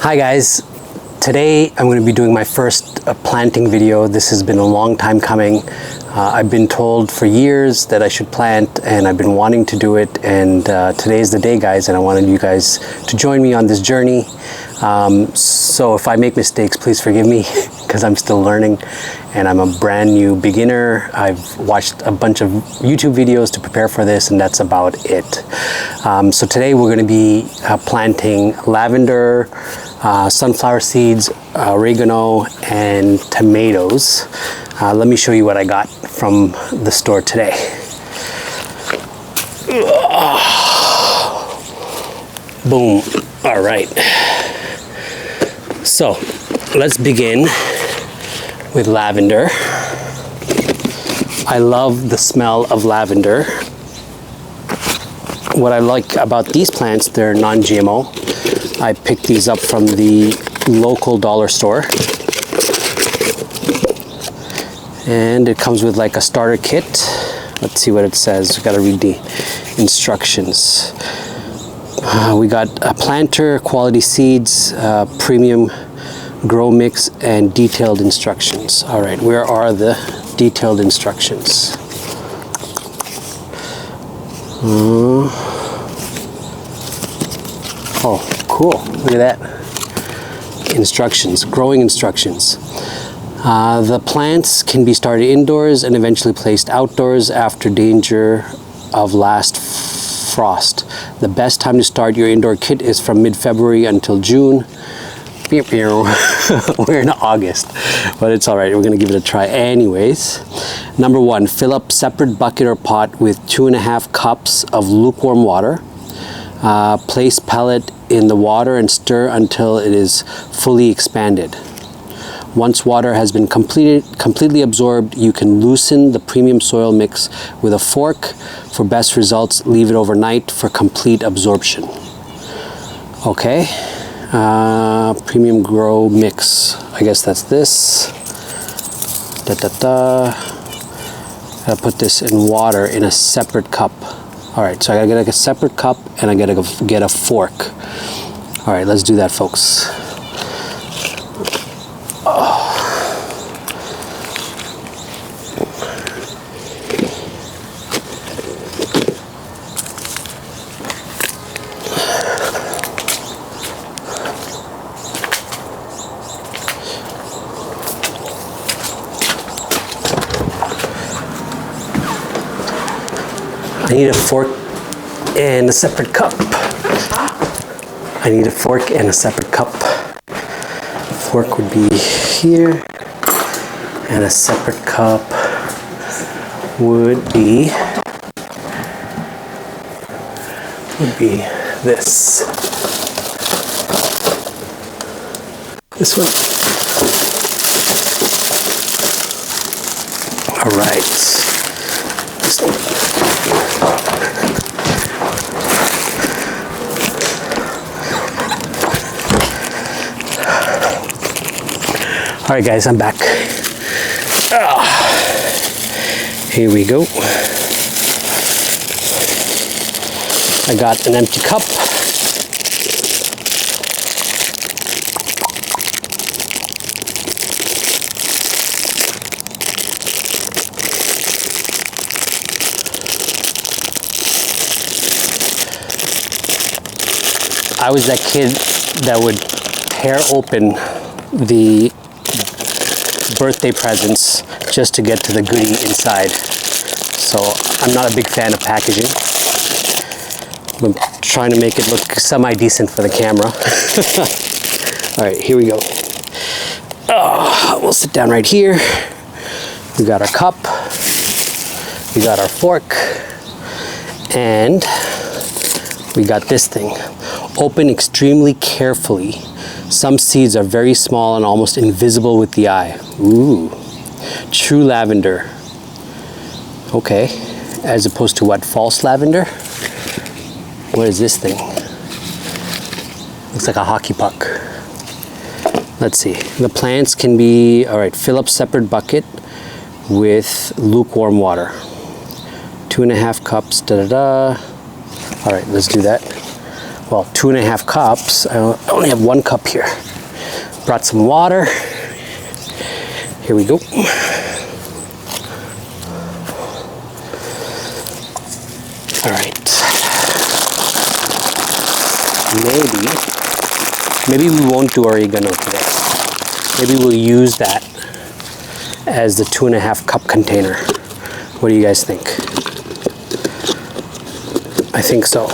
Hi guys, today I'm going to be doing my first planting video. This has been a long time coming. I've been told for years that I should plant and I've been wanting to do it, and today is the day, guys, and I wanted you guys to join me on this journey. So if I make mistakes, please forgive me because I'm still learning and I'm a brand new beginner. I've watched a bunch of YouTube videos to prepare for this, and that's about it. So today we're going to be planting lavender, sunflower seeds, oregano, and tomatoes. Let me show you what I got from the store today. Boom. All right. So let's begin with lavender. I love the smell of lavender. What I like about these plants, they're non-GMO. I picked these up from the local dollar store. And it comes with like a starter kit. Let's see what it says. We've got to read the instructions. We got a planter, quality seeds, premium grow mix, and detailed instructions. All right, where are the detailed instructions? Oh, cool. Look at that. Instructions, growing instructions. The plants can be started indoors and eventually placed outdoors after danger of last frost. The best time to start your indoor kit is from mid-February until June. We're in August, but it's all right. We're going to give it a try anyways. Number one, fill up separate bucket or pot with 2.5 cups of lukewarm water. Place pellet in the water and stir until it is fully expanded. Once water has been completely absorbed, you can loosen the premium soil mix with a fork. For best results, leave it overnight for complete absorption. Okay, premium grow mix. I guess that's this. Gotta put this in water in a separate cup. All right, so I gotta get like a separate cup and I gotta get a fork. All right, let's do that, folks. I need a fork and a separate cup. I need a fork and a separate cup. Fork would be here, and a separate cup would be this. This one. All right. All right, guys, I'm back. Here we go. I got an empty cup. I was that kid that would tear open the birthday presents just to get to the goodie inside. So I'm not a big fan of packaging. I'm trying to make it look semi-decent for the camera. All right, here we go. We'll sit down right here. We got our cup. We got our fork. And we got this thing. Open extremely carefully. Some seeds are very small and almost invisible with the eye. Ooh, true lavender. Okay, as opposed to what, false lavender? What is this thing? Looks like a hockey puck. Let's see, the plants can be, all right, fill up separate bucket with lukewarm water. 2.5 cups, All right, let's do that. well, 2.5 cups. I only have 1 cup here. Brought some water. Here we go. All right. Maybe we won't do oregano today. Maybe we'll use that as the 2.5 cup container. What do you guys think? I think so.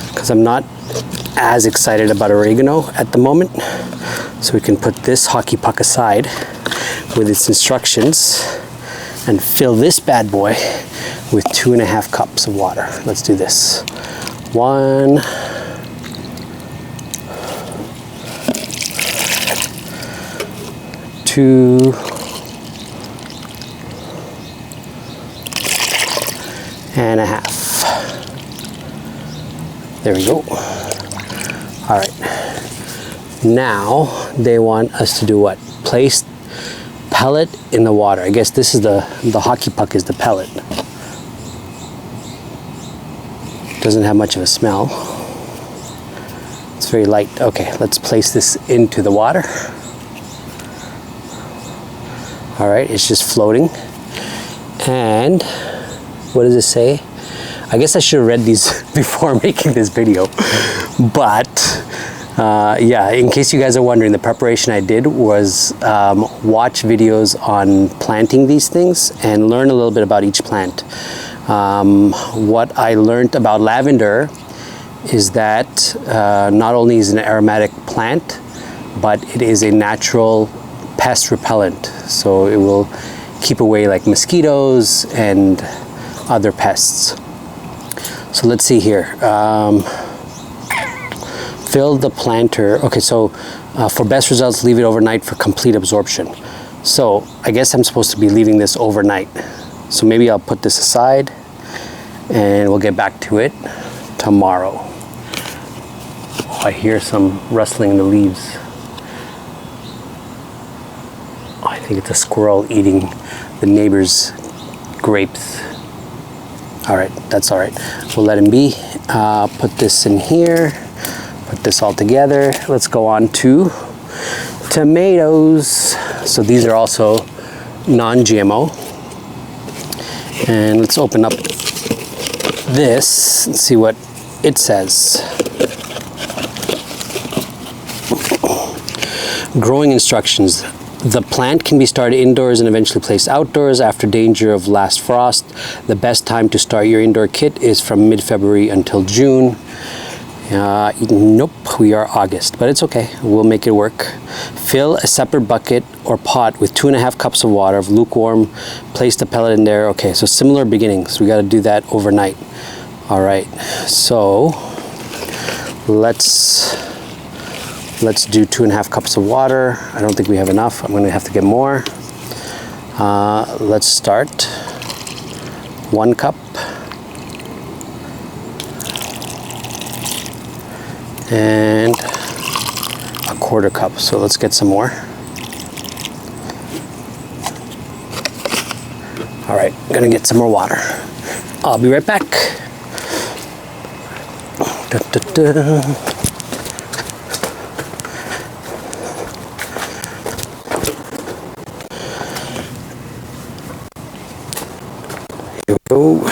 Because I'm not as excited about oregano at the moment. So we can put this hockey puck aside with its instructions and fill this bad boy with 2.5 cups of water. Let's do this. 1, 2, and a half. There we go. All right. Now they want us to do what? Place pellet in the water. I guess this is the hockey puck is the pellet. Doesn't have much of a smell. It's very light. Okay, let's place this into the water. All right, it's just floating. And what does it say? I guess I should have read these before making this video. But yeah, in case you guys are wondering, the preparation I did was watch videos on planting these things and learn a little bit about each plant. What I learned about lavender is that not only is it an aromatic plant, but it is a natural pest repellent. So it will keep away like mosquitoes and other pests. So let's see here. Fill the planter. Okay, so for best results, leave it overnight for complete absorption. So I guess I'm supposed to be leaving this overnight. So maybe I'll put this aside and we'll get back to it tomorrow. Oh, I hear some rustling in the leaves. Oh, I think it's a squirrel eating the neighbor's grapes. All right, that's all right. We'll let him be. Put this in here. Put this all together. Let's go on to tomatoes. So these are also non-GMO. And let's open up this and see what it says. Growing instructions. The plant can be started indoors and eventually placed outdoors after danger of last frost. The best time to start your indoor kit is from mid-February until June. Nope, we are August, but it's okay. We'll make it work. Fill a separate bucket or pot with 2.5 cups of water of lukewarm. Place the pellet in there. Okay, so similar beginnings. We got to do that overnight. All right, so let's do 2.5 cups of water. I don't think we have enough. I'm going to have to get more. Let's start. 1 cup. And 1/4 cup. So let's get some more. All right, I'm gonna get some more water. I'll be right back. Da, da, da. Here we go.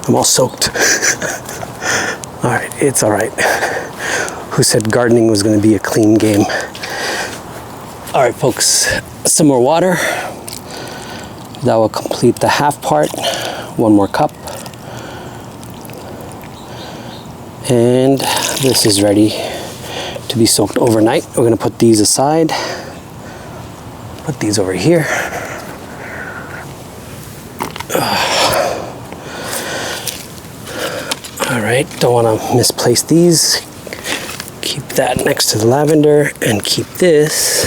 I'm all soaked. All right, it's all right. Who said gardening was going to be a clean game? All right, folks, some more water. That will complete the half part. 1 more cup. And this is ready to be soaked overnight. We're going to put these aside. Put these over here. All right, don't want to misplace these. Keep that next to the lavender and keep this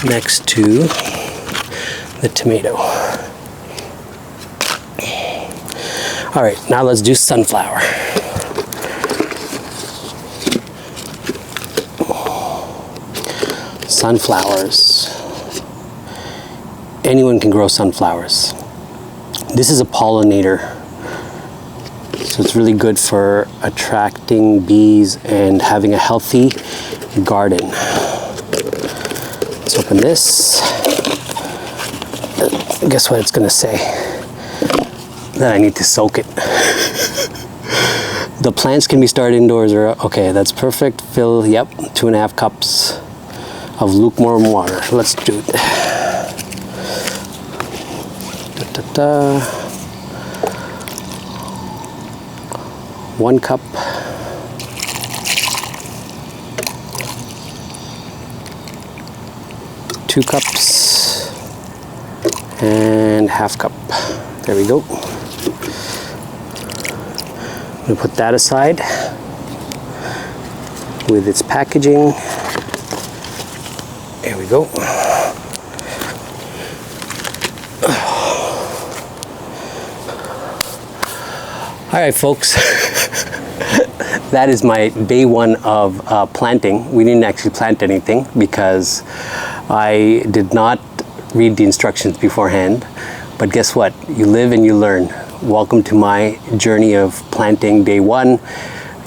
next to the tomato. All right, now let's do sunflower. Sunflowers. Anyone can grow sunflowers. This is a pollinator, so it's really good for attracting bees and having a healthy garden. Let's open this. Guess what it's gonna say? That I need to soak it. The plants can be started indoors, or okay, that's perfect. Fill, yep, 2.5 cups of lukewarm water. Let's do it. Da, da, da. 1 cup. 2 cups and 1/2 cup. There we go. I'm gonna put that aside with its packaging. There we go. All right, folks. That is my day 1 of planting. We didn't actually plant anything because I did not read the instructions beforehand. But guess what? You live and you learn. Welcome to my journey of planting day 1.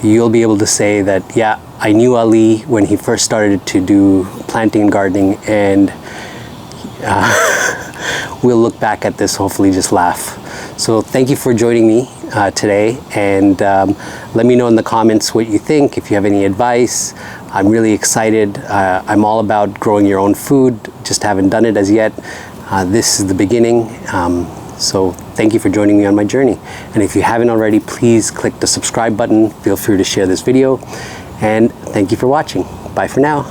You'll be able to say that, yeah, I knew Ali when he first started to do planting and gardening, and we'll look back at this, hopefully just laugh. So thank you for joining me today, and let me know in the comments what you think, if you have any advice. I'm really excited. I'm all about growing your own food, just haven't done it as yet. This is the beginning. So thank you for joining me on my journey. And if you haven't already, please click the subscribe button. Feel free to share this video. And thank you for watching. Bye for now.